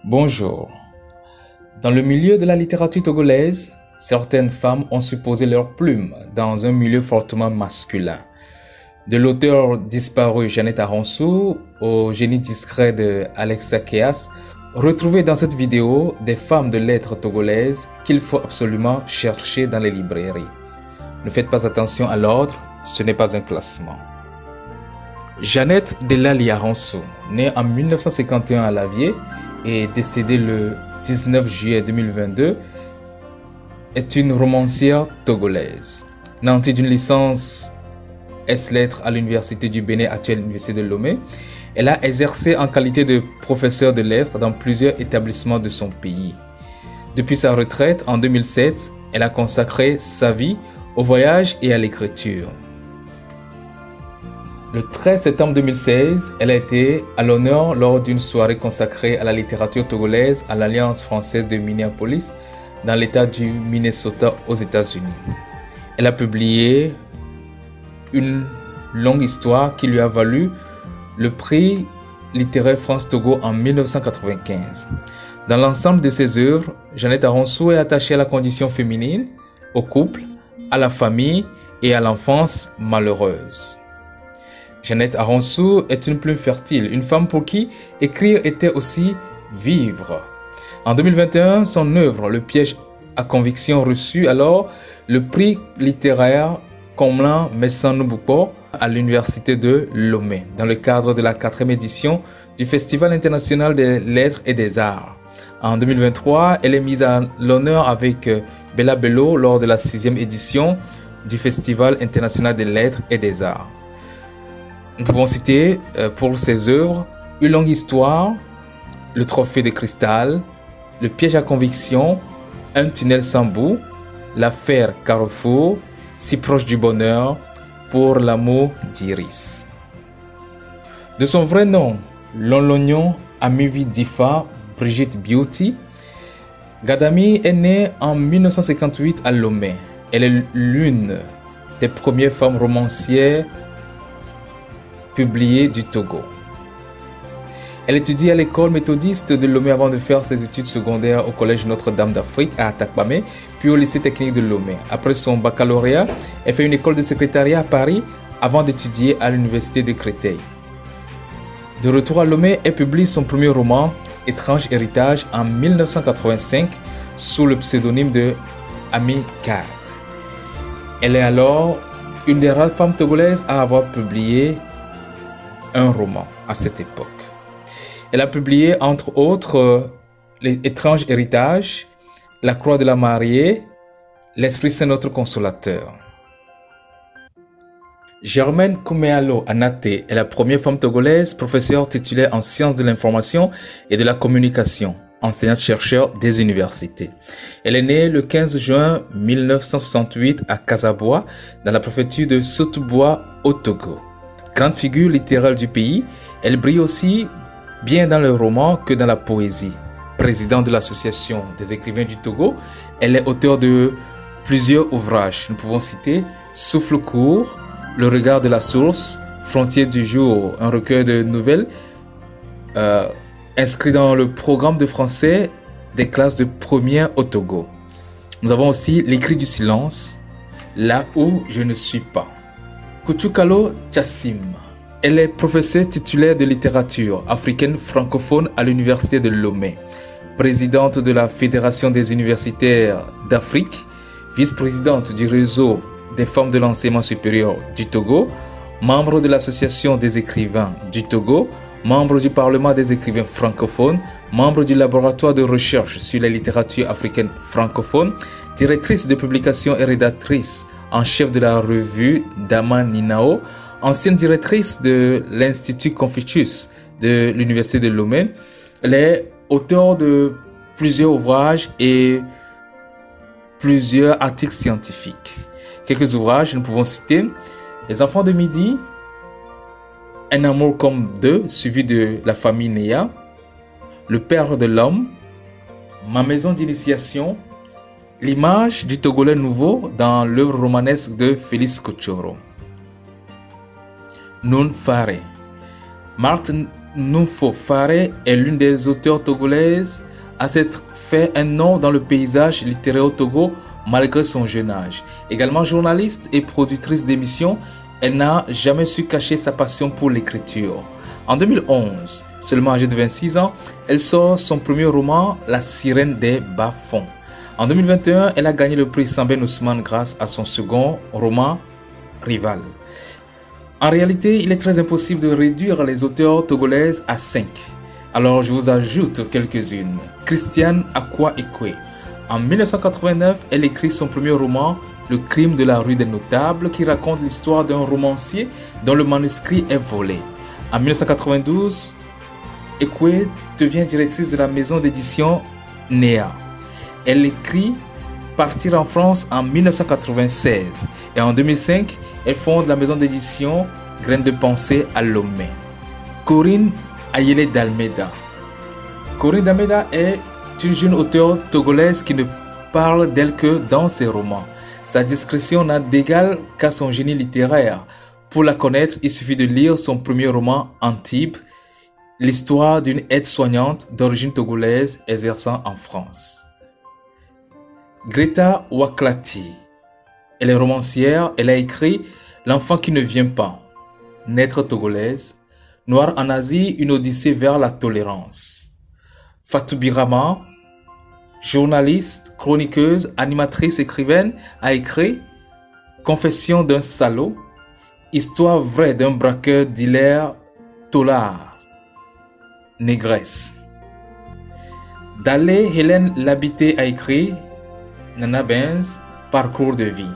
Bonjour. Dans le milieu de la littérature togolaise, certaines femmes ont supposé leur plume dans un milieu fortement masculin. De l'auteur disparu Jeannette Aronsou au génie discret de Alexa Keas, retrouvez dans cette vidéo des femmes de lettres togolaises qu'il faut absolument chercher dans les librairies. Ne faites pas attention à l'ordre, ce n'est pas un classement. Jeannette Delali Aronsou, née en 1951 à Lavier et décédée le 19 juillet 2022, est une romancière togolaise. Nantie d'une licence S-Lettres à l'Université du Bénin, actuelle Université de Lomé, elle a exercé en qualité de professeure de lettres dans plusieurs établissements de son pays. Depuis sa retraite en 2007, elle a consacré sa vie au voyage et à l'écriture. Le 13 septembre 2016, elle a été à l'honneur lors d'une soirée consacrée à la littérature togolaise à l'Alliance française de Minneapolis, dans l'État du Minnesota aux États-Unis. Elle a publié une longue histoire qui lui a valu le prix littéraire France-Togo en 1995. Dans l'ensemble de ses œuvres, Jeannette Aronsou est attachée à la condition féminine, au couple, à la famille et à l'enfance malheureuse. Jeannette Aronsou est une plume fertile, une femme pour qui écrire était aussi vivre. En 2021, son œuvre, Le piège à conviction, reçut alors le prix littéraire Komlan Messan-Nubupo à l'Université de Lomé, dans le cadre de la 4e édition du Festival international des lettres et des arts. En 2023, elle est mise à l'honneur avec Bella Bello lors de la 6e édition du Festival international des lettres et des arts. Nous pouvons citer pour ses œuvres Une longue histoire, Le trophée de cristal, Le piège à conviction, Un tunnel sans bout, L'affaire Carrefour, Si proche du bonheur, Pour l'amour d'Iris. De son vrai nom, Lonlognon Amivi Difa Brigitte Beauty, Gadami est née en 1958 à Lomé. Elle est l'une des premières femmes romancières publiée du Togo. Elle étudie à l'école méthodiste de Lomé avant de faire ses études secondaires au collège Notre-Dame d'Afrique à Atakpamé, puis au lycée technique de Lomé. Après son baccalauréat, elle fait une école de secrétariat à Paris avant d'étudier à l'université de Créteil. De retour à Lomé, elle publie son premier roman, Étrange héritage, en 1985 sous le pseudonyme de Ami Kat. Elle est alors une des rares femmes togolaises à avoir publié un roman à cette époque. Elle a publié entre autres L'étrange héritage, La croix de la mariée, L'Esprit Saint notre consolateur. Germaine Kouméalo Anaté est la première femme togolaise professeure titulaire en sciences de l'information et de la communication, enseignante-chercheur des universités. Elle est née le 15 juin 1968 à Kasaboa, dans la préfecture de Sotouboua au Togo. Grande figure littéraire du pays, elle brille aussi bien dans le roman que dans la poésie. Présidente de l'Association des écrivains du Togo, elle est auteure de plusieurs ouvrages. Nous pouvons citer Souffle court, Le regard de la source, Frontières du jour, un recueil de nouvelles inscrit dans le programme de français des classes de première au Togo. Nous avons aussi L'écrit du silence, Là où je ne suis pas. Kuchukalo Chassim. Elle est professeure titulaire de littérature africaine francophone à l'Université de Lomé, présidente de la Fédération des universitaires d'Afrique, vice-présidente du réseau des femmes de l'enseignement supérieur du Togo, membre de l'Association des écrivains du Togo, membre du Parlement des écrivains francophones, membre du laboratoire de recherche sur la littérature africaine francophone, directrice de publication et rédactrice en chef de la revue Dama Ninao, ancienne directrice de l'Institut Confucius de l'Université de Lomé. Elle est auteure de plusieurs ouvrages et plusieurs articles scientifiques. Quelques ouvrages, nous pouvons citer Les enfants de midi, Un amour comme deux, suivi de La famille Néa, Le père de l'homme, Ma maison d'initiation, L'image du Togolais nouveau dans l'œuvre romanesque de Félix Kochoro. Nun Fare, Martin Nufo Faré est l'une des auteurs togolaises à s'être fait un nom dans le paysage littéraire au Togo malgré son jeune âge. Également journaliste et productrice d'émissions, elle n'a jamais su cacher sa passion pour l'écriture. En 2011, seulement âgée de 26 ans, elle sort son premier roman, La sirène des bas-fonds. En 2021, elle a gagné le prix Sambène Ousmane grâce à son second roman, Rival. En réalité, il est très impossible de réduire les auteurs togolaises à 5. Alors je vous ajoute quelques-unes. Christiane Akwa Ekwe. En 1989, elle écrit son premier roman, Le crime de la rue des Notables, qui raconte l'histoire d'un romancier dont le manuscrit est volé. En 1992, Ekwe devient directrice de la maison d'édition Néa. Elle écrit Partir en France en 1996 et en 2005, elle fonde la maison d'édition Graines de pensée à Lomé. Corinne Ayele d'Almeida. Corinne d'Almeida est une jeune auteure togolaise qui ne parle d'elle que dans ses romans. Sa discrétion n'a d'égal qu'à son génie littéraire. Pour la connaître, il suffit de lire son premier roman Antibes, l'histoire d'une aide-soignante d'origine togolaise exerçant en France. Greta Waklati. Elle est romancière, elle a écrit L'enfant qui ne vient pas, Naître togolaise, Noir en Asie, une odyssée vers la tolérance. Fatou Birama, journaliste, chroniqueuse, animatrice, écrivaine, a écrit Confession d'un salaud, Histoire vraie d'un braqueur dealer tolard, Négresse. Dalé Hélène Labité a écrit Nana Benz, Parcours de vie.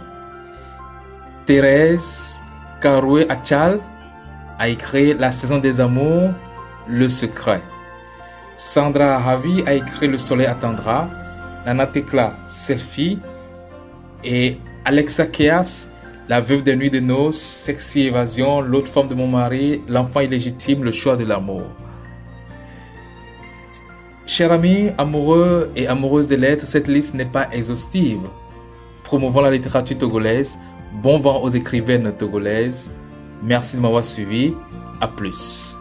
Thérèse Karoué Achal a écrit La saison des amours, Le secret. Sandra Havi a écrit Le soleil attendra. Nana Tekla, Selfie. Et Alexa Keas, La veuve des nuits de noces, Sexy évasion, L'autre forme de mon mari, L'enfant illégitime, Le choix de l'amour. Chers amis, amoureux et amoureuses des lettres, cette liste n'est pas exhaustive. Promouvons la littérature togolaise. Bon vent aux écrivaines togolaises. Merci de m'avoir suivi. À plus.